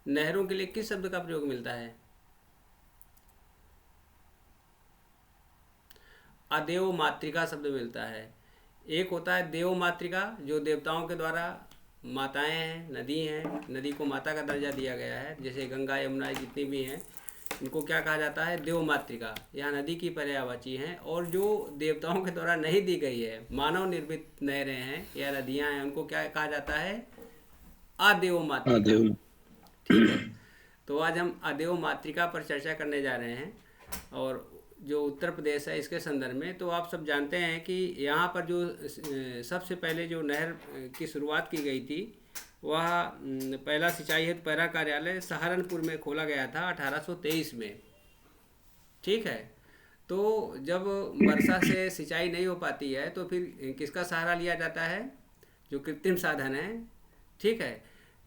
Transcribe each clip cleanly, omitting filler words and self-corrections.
नहरों के लिए किस शब्द का प्रयोग मिलता है? अदेव मातृका शब्द मिलता है। एक होता है देव मातृका, जो देवताओं के द्वारा माताएं हैं, नदी हैं, नदी को माता का दर्जा दिया गया है, जैसे गंगा यमुना जितनी भी हैं, इनको क्या कहा जाता है? देव मातृका। यह नदी की पर्यायवाची हैं। और जो देवताओं के द्वारा नहीं दी गई है, मानव निर्मित नहरें हैं या नदियां हैं, उनको क्या कहा जाता है? अदेव हाँ मातृका। देव। ठीक है। तो आज हम अदेव मातृका पर चर्चा करने जा रहे हैं। और जो उत्तर प्रदेश है इसके संदर्भ में, तो आप सब जानते हैं कि यहाँ पर जो सबसे पहले जो नहर की शुरुआत की गई थी, वह पहला सिंचाई हेतु पैरा कार्यालय सहारनपुर में खोला गया था 1823 में। ठीक है। तो जब वर्षा से सिंचाई नहीं हो पाती है तो फिर किसका सहारा लिया जाता है? जो कृत्रिम साधन है। ठीक है।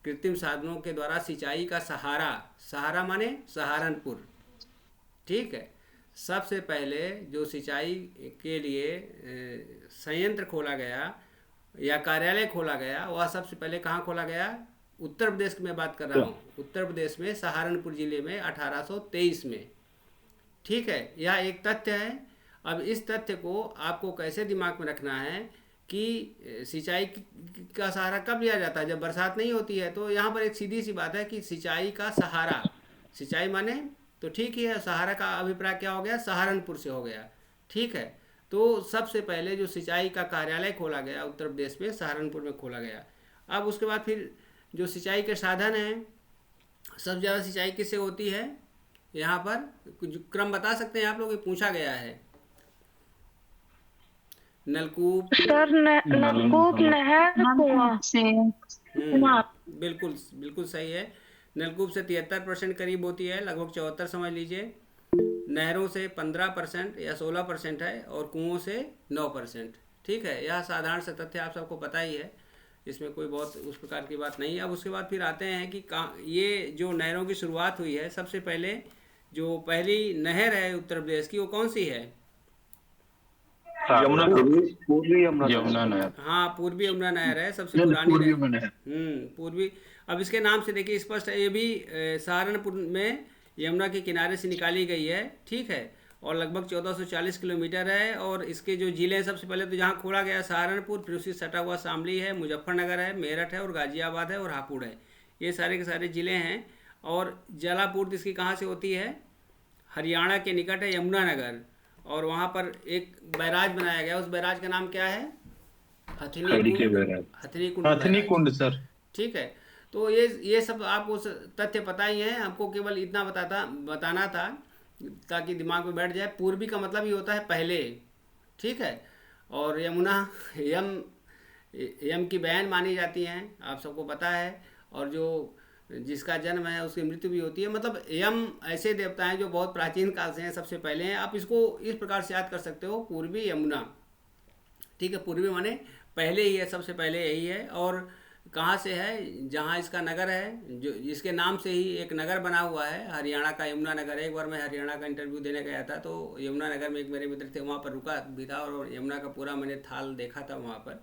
कृत्रिम साधनों के द्वारा सिंचाई का सहारा, सहारा माने सहारनपुर। ठीक है। सबसे पहले जो सिंचाई के लिए संयंत्र खोला गया या कार्यालय खोला गया, वह सबसे पहले कहाँ खोला गया? उत्तर प्रदेश की मैं बात कर रहा हूँ। उत्तर प्रदेश में सहारनपुर जिले में 1823 में। ठीक है। यह एक तथ्य है। अब इस तथ्य को आपको कैसे दिमाग में रखना है कि सिंचाई का सहारा कब लिया जाता है? जब बरसात नहीं होती है। तो यहाँ पर एक सीधी सी बात है कि सिंचाई का सहारा, सिंचाई माने, तो ठीक ही है, सहारा का अभिप्राय क्या हो गया? सहारनपुर से हो गया। ठीक है। तो सबसे पहले जो सिंचाई का कार्यालय खोला गया उत्तर प्रदेश में, सहारनपुर में खोला गया। अब उसके बाद फिर जो सिंचाई के साधन हैं, सबसे ज़्यादा सिंचाई किससे होती है? यहाँ पर कुछ क्रम बता सकते हैं आप लोग? ये पूछा गया है। नलकूप। सर नलकूप, नहर, कुआं से। बिल्कुल बिल्कुल सही है। नलकूप से 73% करीब होती है, लगभग 74 समझ लीजिए। नहरों से 15% या 16% है, और कुओं से 9%। ठीक है। यह साधारण सा तथ्य आप सबको पता ही है, इसमें कोई बहुत उस प्रकार की बात नहीं है। अब उसके बाद फिर आते हैं कि ये जो नहरों की शुरुआत हुई है, सबसे पहले जो पहली नहर है उत्तर प्रदेश की, वो कौन सी है? यमुना। पूर्वी यमुना यमुना नहर। हाँ, पूर्वी यमुना नहर है, सबसे पुरानी पूर्वी नहर। यमुना नहर। पूर्वी। अब इसके नाम से देखिए स्पष्ट है, ये भी सहारनपुर में यमुना के किनारे से निकाली गई है। ठीक है। और लगभग 1440 किलोमीटर है। और इसके जो जिले हैं, सबसे पहले तो जहाँ खोला गया सहारनपुर, फिर उससे सटा हुआ शामली है, मुजफ्फरनगर है, मेरठ है, और गाजियाबाद है, और हापुड़ है। ये सारे के सारे ज़िले हैं। और जलापूर्ति इसकी कहाँ से होती है? हरियाणा के निकट है यमुनानगर। और वहाँ पर एक बैराज बनाया गया, उस बैराज का नाम क्या है? हथिनी कुंड। हथिनी कुंड हथनी बैराज। कुंड सर। ठीक है। तो ये सब आपको तथ्य पता ही है, हमको केवल इतना बताना था ताकि दिमाग में बैठ जाए। पूर्वी का मतलब ही होता है पहले। ठीक है। और यमुना, यम यम की बहन मानी जाती हैं, आप सबको पता है। और जो जिसका जन्म है उसकी मृत्यु भी होती है। मतलब यम ऐसे देवता हैं जो बहुत प्राचीन काल से हैं, सबसे पहले हैं। आप इसको इस प्रकार से याद कर सकते हो, पूर्वी यमुना। ठीक है। पूर्वी माने पहले ही है, सबसे पहले यही है। और कहाँ से है? जहाँ इसका नगर है, जो इसके नाम से ही एक नगर बना हुआ है, हरियाणा का यमुना नगर। एक बार मैं हरियाणा का इंटरव्यू देने गया था, तो यमुना नगर में एक मेरे मित्र थे, वहाँ पर रुका भी था, और यमुना का पूरा मैंने थाल देखा था वहाँ पर।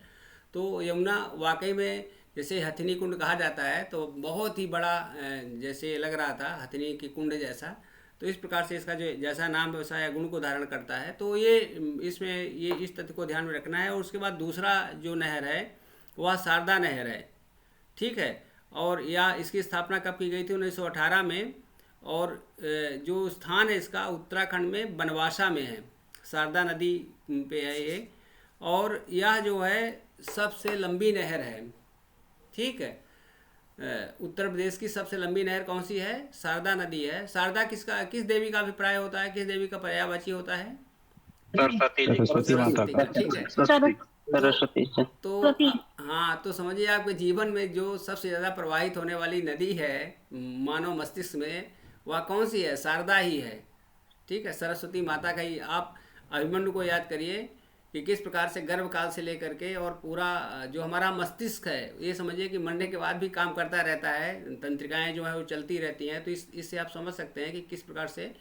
तो यमुना वाकई में जैसे हथिनी कुंड कहा जाता है, तो बहुत ही बड़ा जैसे लग रहा था, हथिनी की कुंड जैसा। तो इस प्रकार से इसका जो जैसा नाम व्यवसाय या गुण को धारण करता है। तो ये इसमें ये इस तथ्य को ध्यान में रखना है। और उसके बाद दूसरा जो नहर है वह शारदा नहर है। ठीक है। और या इसकी स्थापना कब की गई थी? 1918 में। और जो स्थान है इसका उत्तराखंड में बनवासा में है, शारदा नदी पे है ये। और यह जो है सबसे लंबी नहर है। ठीक है। उत्तर प्रदेश की सबसे लंबी नहर कौन सी है? शारदा नदी है। शारदा किस देवी का अभिप्राय होता है, किस देवी का पर्यायवाची होता है? सरस्वती जी। सरस्वती माता सरस्वती का। का। ठीक है। सरस्वती से। हाँ, तो समझिए आपके जीवन में जो सबसे ज़्यादा प्रवाहित होने वाली नदी है मानव मस्तिष्क में, वह कौन सी है? शारदा ही है। ठीक है। सरस्वती माता का ही आप अभिमन्यु को याद करिए कि किस प्रकार से गर्भ काल से लेकर के और पूरा जो हमारा मस्तिष्क है, ये समझिए कि मरने के बाद भी काम करता रहता है, तंत्रिकाएं जो है वो चलती रहती हैं। तो इससे आप समझ सकते हैं कि किस प्रकार से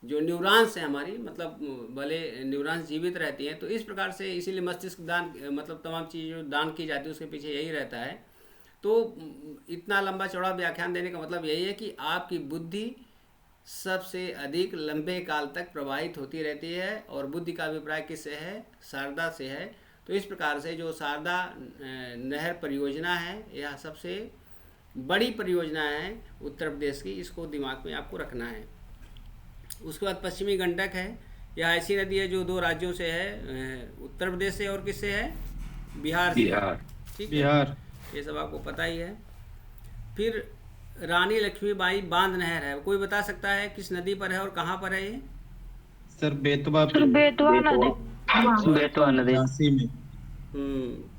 जो न्यूरॉन्स हैं हमारी, मतलब भले न्यूरॉन्स जीवित रहती हैं। तो इस प्रकार से इसीलिए मस्तिष्क दान, मतलब तमाम चीज़ जो दान की जाती है उसके पीछे यही रहता है। तो इतना लंबा चौड़ा व्याख्यान देने का मतलब यही है कि आपकी बुद्धि सबसे अधिक लंबे काल तक प्रवाहित होती रहती है। और बुद्धि का अभिप्राय किससे है? शारदा से है। तो इस प्रकार से जो शारदा नहर परियोजना है, यह सबसे बड़ी परियोजना है उत्तर प्रदेश की, इसको दिमाग में आपको रखना है। उसके बाद पश्चिमी गंडक है, यह ऐसी नदी है जो 2 राज्यों से है, उत्तर प्रदेश से और किससे है? बिहार से। बिहार। ठीक है, बिहार। ये सब आपको पता ही है। फिर रानी लक्ष्मीबाई बांध नहर है, कोई बता सकता है किस नदी पर है और कहाँ पर है ये? सर बेतवा सर बेतवा नदी। बेतवा नदी। झांसी में।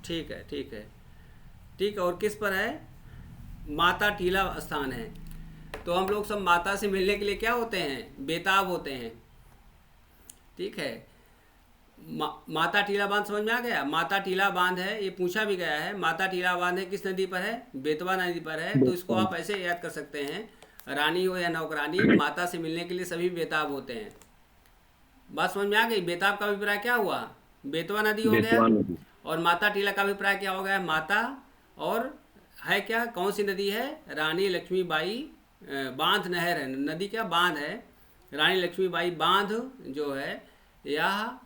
ठीक है, ठीक है, ठीक है। और किस पर है? माता टीला स्थान है। तो हम लोग सब माता से मिलने के लिए क्या होते हैं? बेताब होते हैं। ठीक है, माता टीला बांध समझ में आ गया? माता टीला बांध है, ये पूछा भी गया है। माता टीला बांध है किस नदी पर है? बेतवा नदी पर है। तो इसको आप ऐसे याद कर सकते हैं, रानी हो या नौकरानी, माता से मिलने के लिए सभी बेताब होते हैं। बात समझ में आ गई? बेताब का अभिप्राय क्या हुआ? बेतवा नदी हो गया। और माता टीला का अभिप्राय क्या हो गया? माता। और है क्या, कौन सी नदी है? रानी लक्ष्मीबाई बांध नहर है। नदी क्या? बांध है। रानी लक्ष्मीबाई बांध जो है यह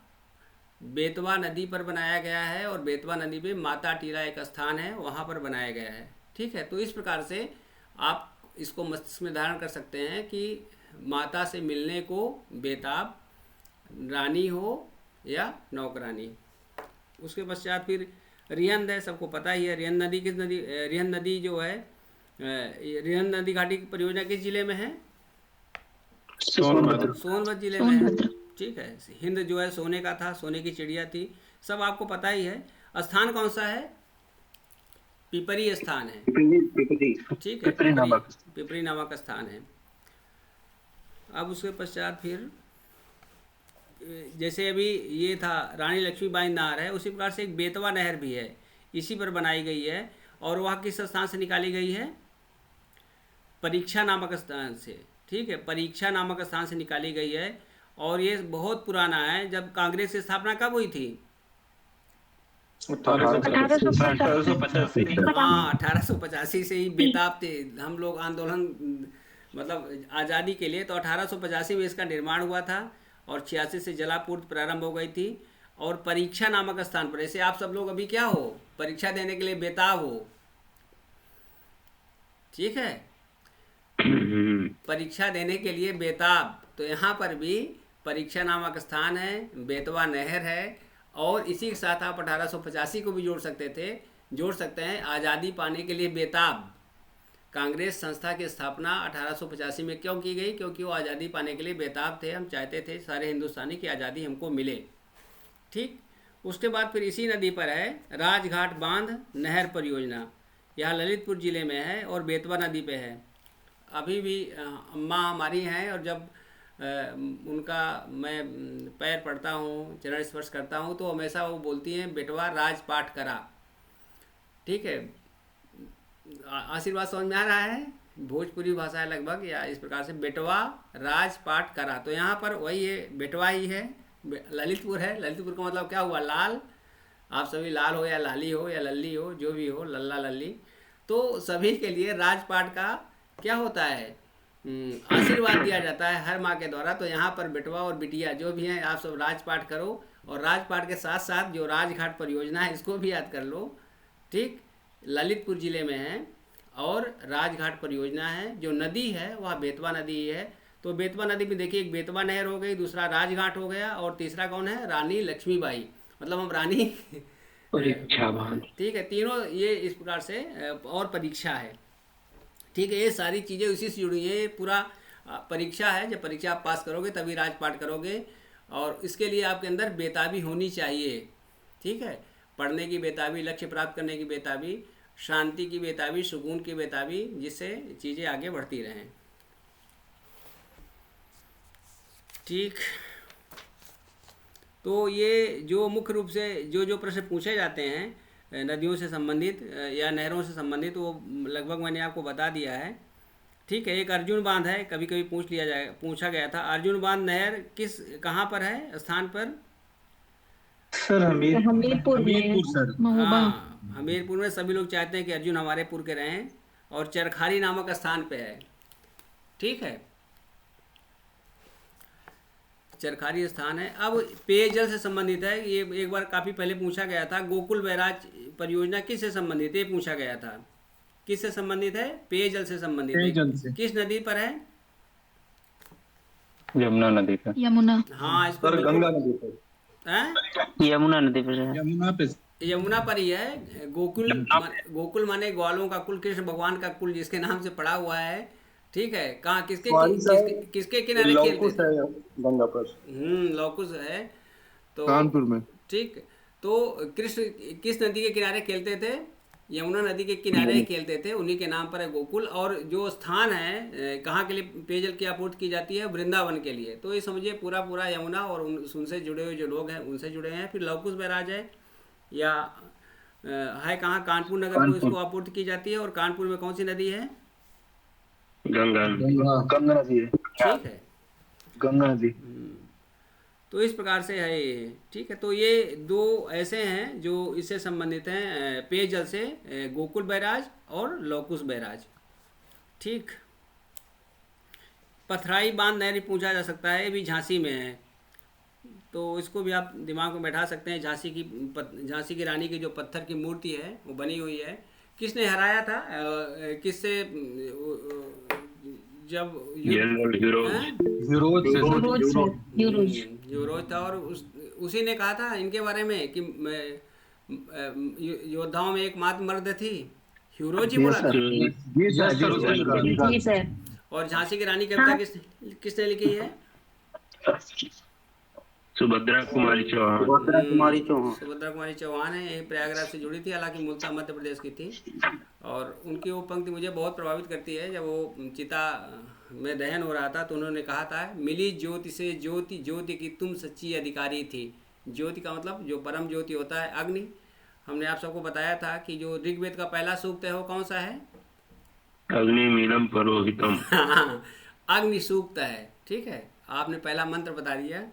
बेतवा नदी पर बनाया गया है। और बेतवा नदी पे माता टीला एक स्थान है, वहाँ पर बनाया गया है। ठीक है, तो इस प्रकार से आप इसको मस्तिष्क में धारण कर सकते हैं कि माता से मिलने को बेताब, रानी हो या नौकरानी। उसके पश्चात फिर रिहंद है, सबको पता ही है। रिहंद नदी किस नदी? रिहंद नदी जो है, रिहंद नदी घाटी की परियोजना किस जिले में है? सोनभद्र जिले में है। ठीक है, हिंद जो है सोने का था, सोने की चिड़िया थी, सब आपको पता ही है। स्थान कौन सा है? पिपरी स्थान है। ठीक है, पिपरी नामक स्थान है। अब उसके पश्चात फिर जैसे अभी ये था रानी लक्ष्मीबाई नहर है, उसी प्रकार से एक बेतवा नहर भी है, इसी पर बनाई गई है। और वह किस स्थान से निकाली गई है? परीक्षा नामक स्थान से। ठीक है, परीक्षा नामक स्थान से निकाली गई है। और ये बहुत पुराना है। जब कांग्रेस की स्थापना कब हुई थी? 1885। हाँ, 1885 से ही बेताब थे हम लोग आंदोलन, मतलब आज़ादी के लिए। तो 1885 में इसका निर्माण हुआ था और 86 से जलापूर्ति प्रारंभ हो गई थी। और परीक्षा नामक स्थान पर, जैसे आप सब लोग अभी क्या हो? परीक्षा देने के लिए बेताब हो। ठीक है, परीक्षा देने के लिए बेताब। तो यहाँ पर भी परीक्षा नामक स्थान है, बेतवा नहर है। और इसी के साथ आप 1885 को भी जोड़ सकते हैं। आज़ादी पाने के लिए बेताब। कांग्रेस संस्था की स्थापना 1885 में क्यों की गई? क्योंकि वो आज़ादी पाने के लिए बेताब थे। हम चाहते थे सारे हिंदुस्तानी की आज़ादी हमको मिले। ठीक, उसके बाद फिर इसी नदी पर है राजघाट बांध नहर परियोजना। यह ललितपुर ज़िले में है और बेतवा नदी पे है। अभी भी अम्मा हमारी हैं, और जब उनका मैं पैर पड़ता हूँ, चरण स्पर्श करता हूँ, तो हमेशा वो बोलती हैं बेटवा राजपाट करा। ठीक है, आशीर्वाद समझ में आ रहा है? भोजपुरी भाषा है लगभग, या इस प्रकार से बेटवा राजपाट करा। तो यहाँ पर वही है, बेटवा ही है, ललितपुर है। ललितपुर का मतलब क्या हुआ? लाल। आप सभी लाल हो या लाली हो या लल्ली हो, जो भी हो, लल्ला लल्ली। तो सभी के लिए राजपाट का क्या होता है? आशीर्वाद दिया जाता है हर माँ के द्वारा। तो यहाँ पर बेटवा और बिटिया जो भी हैं, आप सब राजपाट करो। और राजपाट के साथ साथ जो राजघाट परियोजना है, इसको भी याद कर लो। ठीक, ललितपुर ज़िले में है और राजघाट परियोजना है। जो नदी है वह बेतवा नदी ही है। तो बेतवा नदी में देखिए, एक बेतवा नहर हो गई, दूसरा राजघाट हो गया, और तीसरा कौन है? रानी लक्ष्मीबाई। मतलब हम रानी ठीक है, तीनों ये इस प्रकार से। और परीक्षा है। ठीक है, ये सारी चीज़ें उसी से जुड़ी हैं। ये पूरा परीक्षा है। जब परीक्षा आप पास करोगे तभी राजपाट करोगे। और इसके लिए आपके अंदर बेताबी होनी चाहिए। ठीक है, पढ़ने की बेताबी, लक्ष्य प्राप्त करने की बेताबी, शांति की बेताबी, सुकून की बेताबी, जिससे चीज़ें आगे बढ़ती रहें। ठीक, तो ये जो मुख्य रूप से जो प्रश्न पूछे जाते हैं नदियों से संबंधित या नहरों से संबंधित, वो लगभग मैंने आपको बता दिया है। ठीक है, एक अर्जुन बांध है, कभी कभी पूछा गया था। अर्जुन बांध नहर कहाँ पर है? स्थान पर सर हमीरपुर में हमीरपुर सर। महोबा। हाँ, हमीरपुर में सभी लोग चाहते हैं कि अर्जुन हमारे पुर के रहें, और चरखारी नामक स्थान पे है। ठीक है, चरखारी स्थान है। अब पेयजल से संबंधित है, ये एक बार काफ़ी पहले पूछा गया था। गोकुल बैराज परियोजना किससे संबंधित है, ये पूछा गया था। किससे संबंधित है? पेयजल से संबंधित है। पेयजल से। किस नदी पर है? यमुना नदी पे। यमुना। हाँ, इसको सर बिल्कुल गंगा नदी पर। हैं? यमुना नदी पर है। यमुना पे। यमुना पर ही है। गोकुल माने ग्वालों का कुल, कृष्ण भगवान का कुल जिसके नाम से पड़ा हुआ है। ठीक है, कहाँ किसके सॉरी सर, किसके किनारे खेलते लौकुश थे? है गंगा पर। लौकुश है। तो कानपुर में। ठीक, तो कृष्ण किस नदी के किनारे खेलते थे? यमुना नदी के किनारे ही खेलते थे, उन्हीं के नाम पर है गोकुल। और जो स्थान है कहाँ के लिए पेयजल की आपूर्ति की जाती है? वृंदावन के लिए। तो ये समझिए पूरा पूरा यमुना और उनसे जुड़े हुए जो लोग हैं उनसे जुड़े हैं। फिर लवकुश बैराज है, या है कहाँ? कानपुर नगर को इसको आपूर्ति की जाती है। और कानपुर में कौन सी नदी है? गंगा। गंगा नदी है। ठीक है, गंगा नदी। तो इस प्रकार से है ये। ठीक है, तो ये दो ऐसे हैं जो इससे संबंधित हैं पेयजल से, गोकुल बैराज और लवकुश बैराज। ठीक, पथराई बांध नहर पूछा जा सकता है, ये भी झांसी में है। तो इसको भी आप दिमाग में बैठा सकते हैं। झांसी की रानी की जो पत्थर की मूर्ति है वो बनी हुई है। किसने हराया था? किससे? जब यूरोज था, और उसी ने कहा था इनके बारे में कि योद्धाओं में एकमात्र मर्द थी। यूरोज ही बोला था। जी सर। और झांसी की रानी कविता किसने लिखी है? सुभद्रा कुमारी चौहान। सुभद्रा कुमारी चौहान है। यही प्रयागराज से जुड़ी थी, हालांकि मूलतः मध्य प्रदेश की थी। और उनकी वो पंक्ति मुझे बहुत प्रभावित करती है। जब वो चिता में दहन हो रहा था तो उन्होंने कहा था, मिली ज्योति से ज्योति, ज्योति की तुम सच्ची अधिकारी थी। ज्योति का मतलब जो परम ज्योति होता है, अग्नि। हमने आप सबको बताया था कि जो ऋग्वेद का पहला सूक्त है वो कौन सा है? अग्नि मीलम पुरोहितम। अग्नि सूक्त है। ठीक है, आपने पहला मंत्र बता दिया,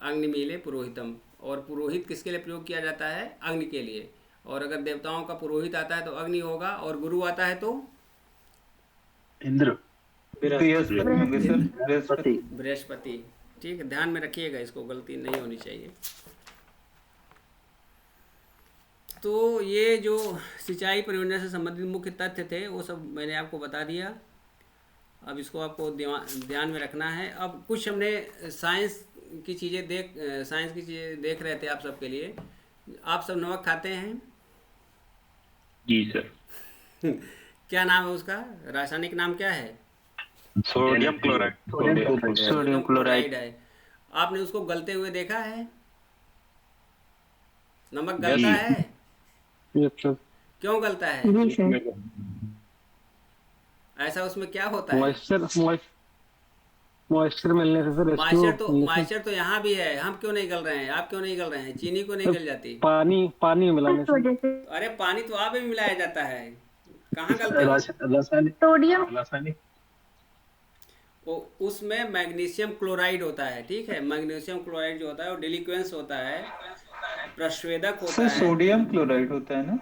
अग्निमीले पुरोहितम। और पुरोहित किसके लिए प्रयोग किया जाता है? अग्नि के लिए। और अगर देवताओं का पुरोहित आता है तो अग्नि होगा, और गुरु आता है तो इंद्र। बृहस्पति। ठीक है, ध्यान में रखिएगा, इसको गलती नहीं होनी चाहिए। तो ये जो सिंचाई परियोजना से संबंधित मुख्य तथ्य थे वो सब मैंने आपको बता दिया। अब इसको आपको ध्यान में रखना है। अब कुछ हमने साइंस की चीज़ें देख रहे थे आप सबके लिए। आप सब नमक खाते हैं? जी सर। क्या नाम है उसका? रासायनिक नाम क्या है? Sodium chloride. सोडियम क्लोराइड है। आपने उसको गलते हुए देखा है? नमक गलता है? क्यों गलता है? ऐसा उसमें क्या होता है? मॉइस्चर मिलने से सर। मॉइस्चर तो यहाँ भी है। हम क्यों नहीं गल रहे हैं? आप क्यों नहीं गल रहे हैं? चीनी को नहीं गल जाती? पानी मिलाने से। अरे पानी तो आप भी मिलाया जाता है, कहाँ गलते हो? रासायनिक। उसमें मैग्नीशियम क्लोराइड होता है। ठीक है, मैग्नीशियम क्लोराइड जो होता है वो डिलिक्वेंस होता है, प्रस्वेदक होता है। सोडियम क्लोराइड होता है ना?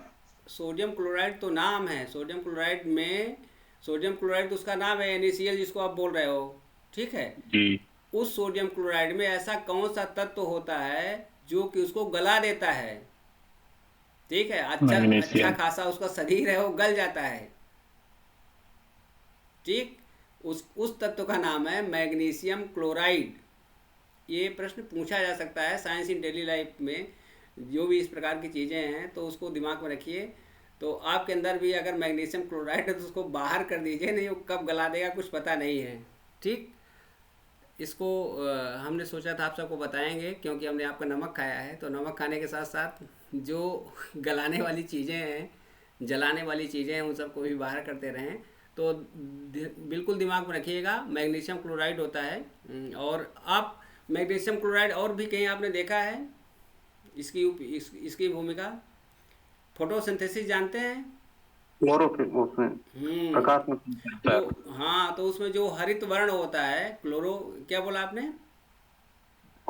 सोडियम क्लोराइड तो नाम है। सोडियम क्लोराइड तो उसका नाम है, NaCl जिसको आप बोल रहे हो। ठीक है जी। उस सोडियम क्लोराइड में ऐसा कौन सा तत्व होता है जो कि उसको गला देता है? ठीक है, अच्छा खासा उसका शरीर है वो गल जाता है। ठीक, उस तत्व का नाम है मैग्नीशियम क्लोराइड। ये प्रश्न पूछा जा सकता है साइंस इन डेली लाइफ में। जो भी इस प्रकार की चीज़ें हैं तो उसको दिमाग में रखिए। तो आपके अंदर भी अगर मैग्नीशियम क्लोराइड है तो उसको बाहर कर दीजिए, नहीं वो कब गला देगा कुछ पता नहीं है। ठीक, इसको हमने सोचा था आप सबको बताएंगे, क्योंकि हमने आपका नमक खाया है। तो नमक खाने के साथ साथ जो गलाने वाली चीज़ें हैं, जलाने वाली चीज़ें हैं, उन सबको भी बाहर करते रहें। तो बिल्कुल दिमाग में रखिएगा, मैग्नीशियम क्लोराइड होता है। और आप मैग्नीशियम क्लोराइड और भी कहीं आपने देखा है? इसकी भूमिका फोटोसिंथेसिस जानते हैं? प्रकाश में। तो हाँ, तो उसमें जो हरित वर्ण होता है, क्या बोला आपने?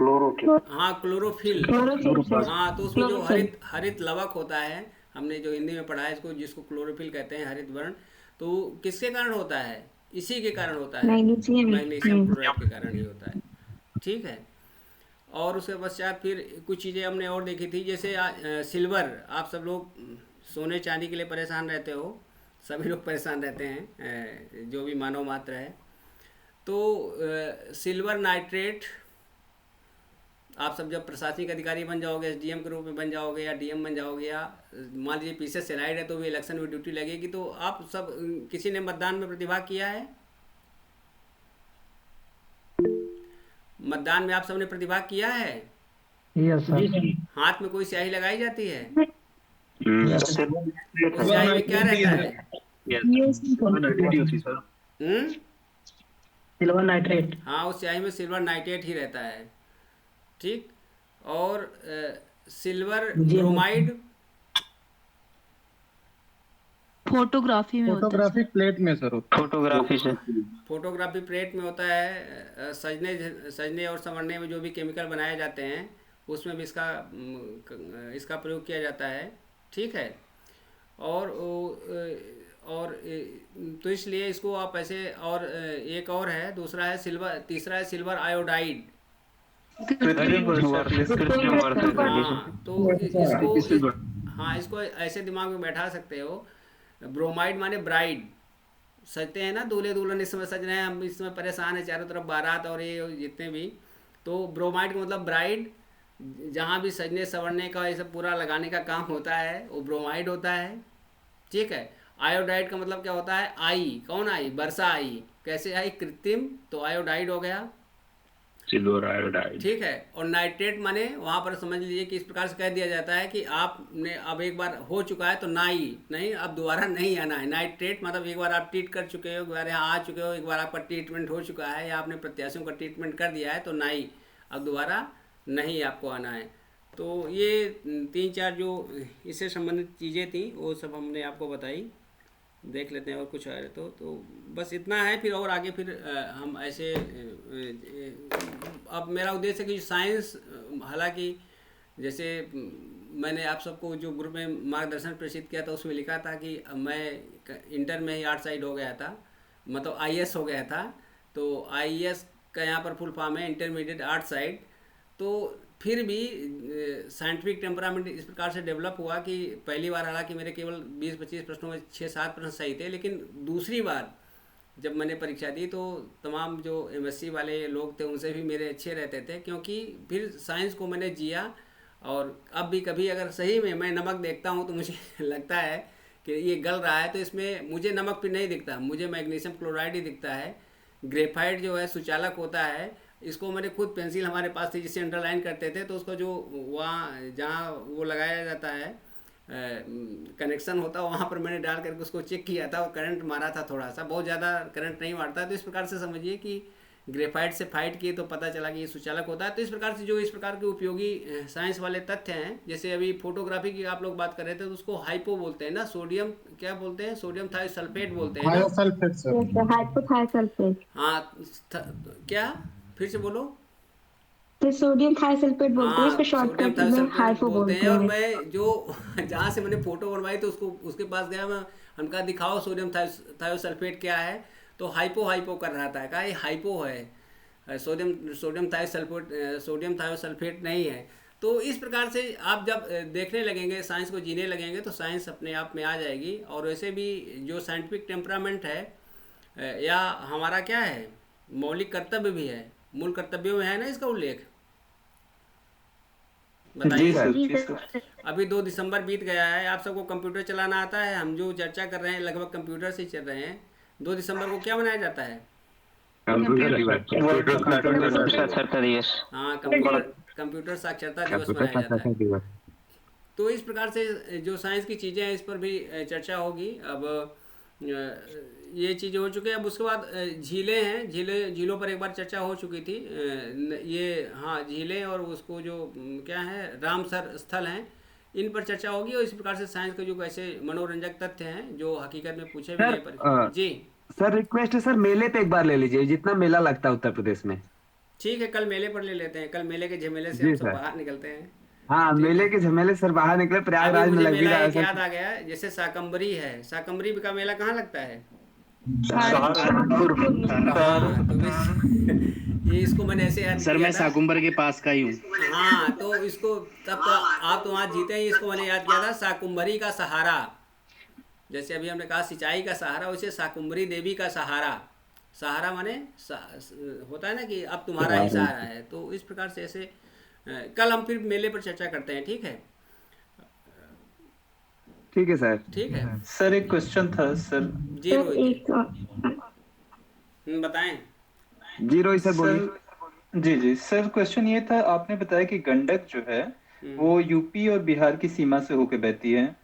हाँ क्लोरोफिल। हाँ तो उसमें जो हरित हरित लवक होता है, हमने जो हिंदी में पढ़ा है इसको, जिसको क्लोरोफिल कहते हैं, हरित वर्ण, तो किसके कारण होता है? इसी के कारण होता है, मैग्नीशियम क्लोराइड के कारण ही होता है। ठीक है। और उसके पश्चात फिर कुछ चीज़ें हमने और देखी थी, जैसे सिल्वर। आप सब लोग सोने चांदी के लिए परेशान रहते हो, सभी लोग परेशान रहते हैं, जो भी मानव मात्र है। तो सिल्वर नाइट्रेट, आप सब जब प्रशासनिक अधिकारी बन जाओगे, एसडीएम के रूप में बन जाओगे या डीएम बन जाओगे, या मान लीजिए पीछे सेलाइड है तो भी इलेक्शन में ड्यूटी लगेगी, तो आप सब किसी ने मतदान में प्रतिभाग किया है? मतदान में आप सबने प्रतिभाग किया है? Yes sir. हाथ में कोई स्याही लगाई जाती है? हम्म, उस स्याही में क्या रहता है? Silver nitrate. हाँ, उस स्याही में सिल्वर नाइट्रेट ही रहता है। ठीक। और सिल्वर ब्रोमाइड, फोटोग्राफी में होता है फोटोग्राफी प्लेट में सर होता फोटोग्राफी से। फोटोग्राफी प्लेट में होता है। सजने और संवरने में जो भी केमिकल बनाए जाते हैं उसमें भी इसका प्रयोग किया जाता है। ठीक है। और तो इसलिए इसको आप ऐसे, और एक और है, दूसरा है सिल्वर, तीसरा है सिल्वर आयोडाइड। हाँ, तो इसको ऐसे दिमाग में बैठा सकते हो। ब्रोमाइड माने ब्राइड, सजते हैं ना दूल्हे दुल्हन, इस समय सज रहे हैं हम, इस समय परेशान है, चारों तरफ बारात और ये जितने भी, तो ब्रोमाइड का मतलब ब्राइड, जहाँ भी सजने संवरने का ये सब पूरा लगाने का काम होता है वो ब्रोमाइड होता है। ठीक है। आयोडाइड का मतलब क्या होता है? आई। कौन आई? वर्षा आई। कैसे आई? कृत्रिम, तो आयोडाइड हो गया। Silver iodide. ठीक है। और नाइट्रेट माने वहाँ पर समझ लीजिए कि इस प्रकार से कह दिया जाता है कि आपने अब एक बार हो चुका है तो नहीं अब दोबारा नहीं आना है। नाइट्रेट मतलब एक बार आप ट्रीट कर चुके हो, एक बार यहाँ आ चुके हो, एक बार आपका ट्रीटमेंट हो चुका है या आपने प्रत्याशियों का ट्रीटमेंट कर दिया है, तो अब दोबारा नहीं आपको आना है। तो ये 3-4 जो इससे संबंधित चीज़ें थी वो सब हमने आपको बताई। देख लेते हैं और कुछ है तो बस इतना है। फिर और आगे फिर हम ऐसे अब मेरा उद्देश्य है कि साइंस, हालांकि जैसे मैंने आप सबको जो ग्रुप में मार्गदर्शन प्रेषित किया था उसमें लिखा था कि मैं इंटर में ही आर्ट साइड हो गया था, मतलब आईएएस हो गया था। तो आईएएस का यहाँ पर फुल फॉर्म है इंटरमीडिएट आर्ट साइड। तो फिर भी साइंटिफिक टेम्परामेंट इस प्रकार से डेवलप हुआ कि पहली बार हालांकि मेरे केवल 20-25 प्रश्नों में 6-7 प्रश्न सही थे, लेकिन दूसरी बार जब मैंने परीक्षा दी तो तमाम जो एमएससी वाले लोग थे उनसे भी मेरे अच्छे रहते थे, क्योंकि फिर साइंस को मैंने जिया। और अब भी कभी अगर सही में मैं नमक देखता हूँ तो मुझे लगता है कि ये गल रहा है, तो इसमें मुझे नमक फिर नहीं दिखता, मुझे मैग्नीशियम क्लोराइड ही दिखता है। ग्रेफाइट जो है सुचालक होता है, इसको मैंने खुद पेंसिल हमारे पास थी जिससे अंडरलाइन करते थे, तो उसको जो वहाँ जहाँ वो लगाया जाता है कनेक्शन होता है वहाँ पर मैंने डाल करके उसको चेक किया था और करंट मारा था, थोड़ा सा, बहुत ज़्यादा करंट नहीं मारता। तो इस प्रकार से समझिए कि ग्रेफाइट से फाइट किए तो पता चला कि ये सुचालक होता है। तो इस प्रकार से जो इस प्रकार के उपयोगी साइंस वाले तथ्य हैं, जैसे अभी फोटोग्राफी की आप लोग बात कर रहे थे तो उसको हाइपो बोलते हैं ना, सोडियम क्या बोलते हैं, सोडियम थायोसल्फेट बोलते हैं ना। हाइपोसल्फेट सर। हाइपोथायोसल्फेट। हाँ क्या, फिर से बोलो। तो सोडियम थायोसल्फेट बोलते हैं, इसको शॉर्टकट में हाइपो बोलते हैं। और मैं जो जहाँ से मैंने फोटो बनवाई तो उसके पास गया, मैं उनका दिखाओ सोडियम थायोसल्फेट क्या है, तो हाइपो कर रहा था, कहा ये हाइपो है, सोडियम थायोसल्फेट नहीं है। तो इस प्रकार से आप जब देखने लगेंगे, साइंस को जीने लगेंगे, तो साइंस अपने आप में आ जाएगी। और वैसे भी जो साइंटिफिक टेम्परामेंट है या हमारा क्या है, मौलिक कर्तव्य भी है, मूल कर्तव्यों में है ना इसका उल्लेख, बताइए। अभी 2 दिसंबर बीत गया है, आप सबको कंप्यूटर चलाना आता है? हम जो चर्चा कर रहे हैं लगभग कंप्यूटर से ही चल रहे हैं। 2 दिसंबर को क्या मनाया जाता है? साक्षरता दिवस। हाँ, कंप्यूटर साक्षरता दिवस मनाया जाता है। तो इस प्रकार से जो साइंस की चीज़ें हैं इस पर भी चर्चा होगी। अब ये चीज़ें हो चुकी है। अब उसके बाद झीलें हैं, झीलों पर एक बार चर्चा हो चुकी थी। ये हाँ, झीलें और उसको जो क्या है रामसर स्थल हैं, इन पर चर्चा होगी। और इस प्रकार से साइंस के जो ऐसे मनोरंजक तथ्य हैं जो हकीकत में पूछे भी नहीं पर। जी सर रिक्वेस्ट है सर, मेले पे एक बार ले लीजिए, जितना मेला लगता है उत्तर प्रदेश में। ठीक है, कल मेले पर ले लेते हैं, कल मेले के झमेले से जी हम सब सर। बाहर निकलते हैं। हाँ, ठीक मेले है। के झमेले सर बाहर निकले, अभी प्रयागराज में मुझे लग भी मेला रहा है एक सर। याद आ गया है, जैसे शाकंभरी है, शाकंभरी का मेला कहाँ लगता है? सहारनपुर। हाँ, तो ये इसको मैंने ऐसे याद सर किया मैं था। साकुम्बर के पास का ही हूँ। हाँ, तो इसको तब तो आप तो वहाँ जीते हैं, इसको मैंने याद किया था शाकुम्भरी का सहारा। जैसे अभी हमने कहा सिंचाई का सहारा, वैसे शाकुम्भरी देवी का सहारा। सहारा माने होता है ना कि अब तुम्हारा ही सहारा है, तो इस प्रकार से ऐसे कल हम फिर मेले पर चर्चा करते हैं, ठीक है? ठीक है सर। ठीक है सर एक क्वेश्चन था सर। जी सर रोहित जी। एक बताएं। जी रोहित सर बोलिए। जी जी सर, क्वेश्चन ये था, आपने बताया कि गंडक जो है वो यूपी और बिहार की सीमा से होकर बहती है।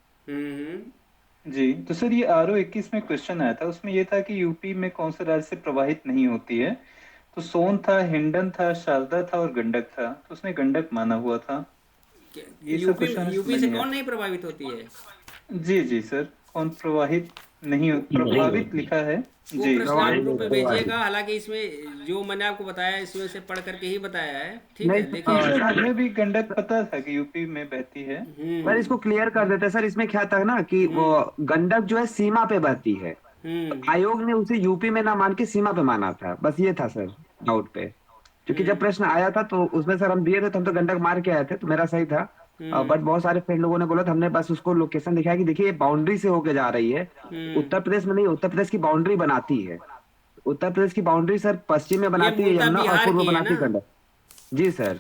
जी, तो सर ये RO 21 में क्वेश्चन आया था, उसमें ये था कि यूपी में कौन सा राज्य से प्रवाहित नहीं होती है, तो सोन था, हिंडन था, शारदा था और गंडक था, तो उसने गंडक माना हुआ था। ये सब क्वेश्चन यूपी से कौन नहीं प्रभावित होती है? जी जी सर, कौन प्रवाहित नहीं प्रभावित लिखा है वो जी। प्रश्नार्थ रूप में भेजिएगा, हालांकि इसमें जो मैंने आपको बताया इसमें से पढ़ करके ही बताया है, ठीक है? देखिए सर हमें भी गंडक पता था कि यूपी में बहती है। सर इसको क्लियर कर देते हैं सर, इसमें क्या था ना कि वो गंडक जो है सीमा पे बहती है, आयोग ने उसे यूपी में ना मान के सीमा पे माना था, बस ये था सर डाउट पे। क्योंकि जब प्रश्न आया था तो उसमें सर हम दिए थे, तो हम तो गंडक मार के आए थे, तो मेरा सही था। बट बहुत सारे फ्रेंड लोगों ने बोला था, हमने बस उसको लोकेशन दिखाया कि देखिए ये बाउंड्री से होके जा रही है, उत्तर प्रदेश में नहीं, उत्तर प्रदेश की बाउंड्री बनाती है। उत्तर प्रदेश की बाउंड्री सर पश्चिम में बनाती है मूलतः यमुना और बिहार पूर्व में की है बनाती है ना? गंडक। जी सर,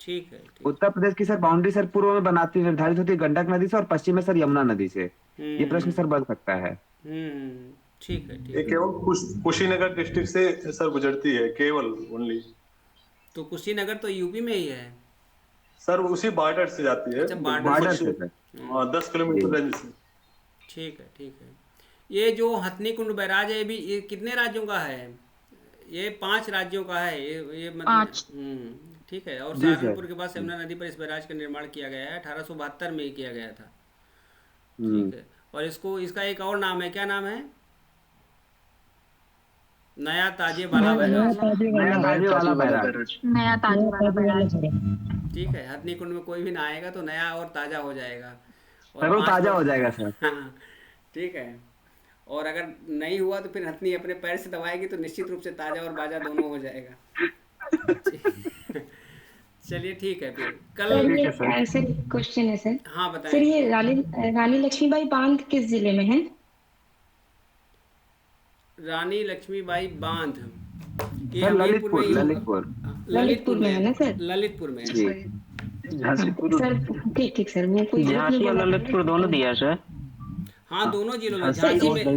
ठीक है, ठीक। उत्तर प्रदेश की सर बाउंड्री सर पूर्व में बनाती निर्धारित होती है गंडक नदी से, और पश्चिम में सर यमुना नदी से। ये प्रश्न सर बन सकता है। ठीक है, ठीक ये है। केवल कुशीनगर डिस्ट्रिक्ट से सर गुजरती है, केवल ओनली। तो कुशीनगर तो यूपी में ही है सर उसी बॉर्डर से जाती है। अच्छा, बॉर्डर से सर। 10 किलोमीटर रेंज से। ठीक है, ठीक है। ये जो हथनी कुंड बैराज है, ये भी ये कितने राज्यों का है? ये 5 राज्यों का है, ये मतलब 5। ठीक है। और जी सर। सहारनपुर के पास यमुना नदी पर इस बैराज का निर्माण किया गया है, 1872 में ही किया गया था, ठीक है। और इसका एक और नाम है, क्या नाम है? नया ताजे वाला बैराज। नया ताजे वाला बैराज। नया ताज वाला बैराज। ठीक है, हथनी कुंड में कोई भी नहाएगा तो नया और ताजा हो जाएगा, और सर वो 5 ताजा हो लोग- जाएगा सर। हाँ, ठीक है। और अगर नहीं हुआ तो फिर हथनी अपने पैर से दबाएगी तो निश्चित रूप से ताजा और बाजा दोनों हो जाएगा। चलिए ठीक है, फिर कल। सर ये ऐसे क्वेश्चन है सर। हाँ सर बताएं। ये रानी लक्ष्मीबाई बांध किस जिले में है? रानी लक्ष्मीबाई बांध ये सर हमीरपुर में ललितपुर ही- ललितपुर में है ना सर? ललितपुर में है। जी। सर ठीक ठीक सर, वो कोई झांसी और ललितपुर दोनों दिया सर। हाँ, दोनों जिलों में,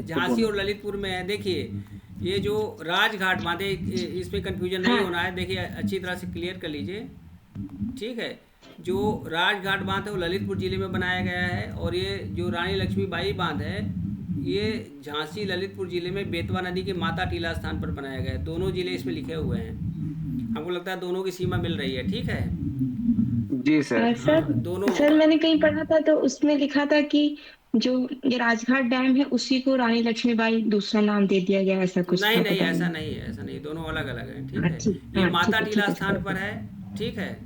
झांसी और ललितपुर में है। देखिए ये जो राजघाट बांध है, इसमें कंफ्यूजन नहीं होना है, देखिए अच्छी तरह से क्लियर कर लीजिए, ठीक है। जो राजघाट बांध है वो ललितपुर जिले में बनाया गया है, और ये जो रानी लक्ष्मीबाई बांध है ये झांसी ललितपुर जिले में बेतवा नदी के माता टीला स्थान पर बनाया गया है। दोनों जिले इसमें लिखे हुए हैं, हमको लगता है दोनों की सीमा मिल रही है, ठीक है। जी सर। सर दोनों सर मैंने कहीं पढ़ा था तो उसमें लिखा था कि जो ये राजघाट डैम है उसी को रानी लक्ष्मीबाई दूसरा नाम दे दिया गया, ऐसा कुछ नहीं था, नहीं, पता ऐसा नहीं है, ऐसा नहीं, दोनों अलग अलग हैं, ठीक है। ठीक- ये हाँ, माता ठीक है, टीला ठीक है, स्थान सर। पर है, ठीक है,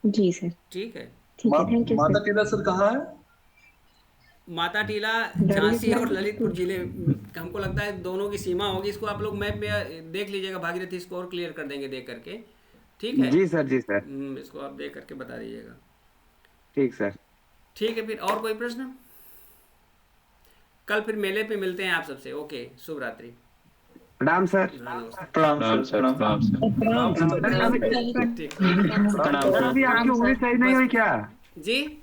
जी सर, ठीक है। ठीक है, थैंक यू माता सर। टीला सर कहाँ है? माता टीला झांसी और ललितपुर जिले, हमको लगता है दोनों की सीमा होगी। इसको आप लोग मैप में देख लीजिएगा, भागीरथी इसको और क्लियर कर देंगे देख करके, ठीक है। जी सर, जी सर। इसको आप देख करके बता दीजिएगा, ठीक सर। ठीक है। फिर और कोई प्रश्न? कल फिर मेले पे मिलते हैं आप सबसे। ओके, शुभ रात्रि। प्रणाम सर। हाँ, नमस्कार। प्रणाम सर, प्रणाम। ठीक। सर अभी आपकी उंगली सही नहीं हुई क्या? जी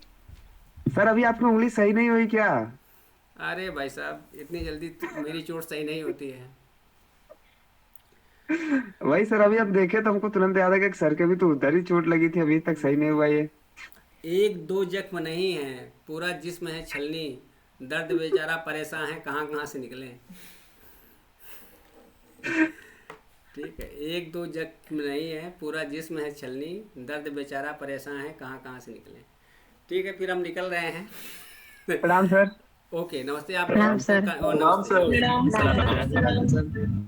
सर अभी आपकी उंगली सही नहीं हुई क्या? अरे भाई साहब, इतनी जल्दी मेरी चोट सही नहीं होती है। वही सर, अभी आप देखे तो हमको तुरंत याद आ गया कि सर के भी तो उधर ही चोट लगी थी, अभी तक सही नहीं हुआ ये। 1-2 जख्म नहीं है, पूरा जिस्म है छलनी, दर्द बेचारा परेशान है, कहाँ कहाँ से निकले। ठीक है, 1-2 जख्म नहीं है, पूरा जिस्म है छलनी, दर्द बेचारा परेशान है, कहाँ कहाँ से निकले। ठीक है, फिर हम निकल रहे हैं। प्रणाम सर। ओके, नमस्ते। आप प्रणाम सर। नमस्ते। प्रणाम सर।